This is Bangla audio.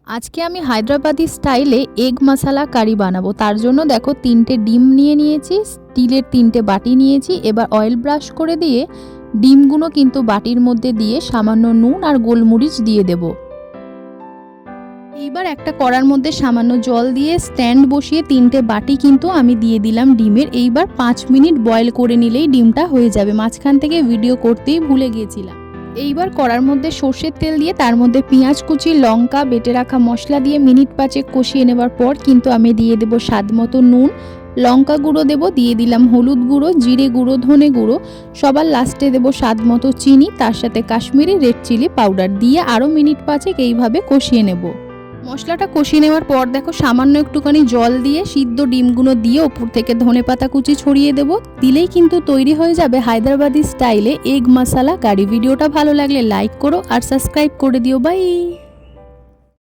আজকে আমি হায়দ্রাবাদি স্টাইলে এগ মশলা কারি বানাবো। তার জন্য দেখো 3টে ডিম নিয়ে নিয়েছি, স্টিলের 3টে বাটি নিয়েছি। এবার অয়েল ব্রাশ করে দিয়ে ডিমগুলো কিন্তু বাটির মধ্যে দিয়ে সামান্য নুন আর গোলমরিচ দিয়ে দেব। এইবার একটা কড়ার মধ্যে সামান্য জল দিয়ে স্ট্যান্ড বসিয়ে 3টে বাটি কিন্তু আমি দিয়ে দিলাম ডিমের। এইবার 5 মিনিট বয়েল করে নিলেই ডিমটা হয়ে যাবে। মাঝখান থেকে ভিডিও করতেই ভুলে গিয়েছিলাম। এইবার কড়ার মধ্যে সর্ষের তেল দিয়ে তার মধ্যে পেঁয়াজ কুচি, লঙ্কা, বেটে রাখা মশলা দিয়ে মিনিট 5 কষিয়ে নেবার পর কিন্তু আমি দিয়ে দেব স্বাদ মতো নুন, লঙ্কা গুঁড়ো দেব, দিয়ে দিলাম হলুদ গুঁড়ো, জিরে গুঁড়ো, ধনে গুঁড়ো, সবার লাস্টে দেব স্বাদ মতো চিনি, তার সাথে কাশ্মীরি রেড চিলি পাউডার দিয়ে আরও মিনিট 5 এইভাবে কষিয়ে নেব। মশলাটা কষিয়ে নেওয়ার পর দেখো সামান্য একটুখানি জল দিয়ে সিদ্ধ ডিমগুলো দিয়ে ওপর থেকে ধনেপাতা কুচি ছড়িয়ে দেব। দিলেই কিন্তু তৈরি হয়ে যাবে হায়দ্রাবাদি স্টাইলে এগ মশলা কারি। ভিডিওটা ভালো লাগলে লাইক করো আর সাবস্ক্রাইব করে দিও। বাই।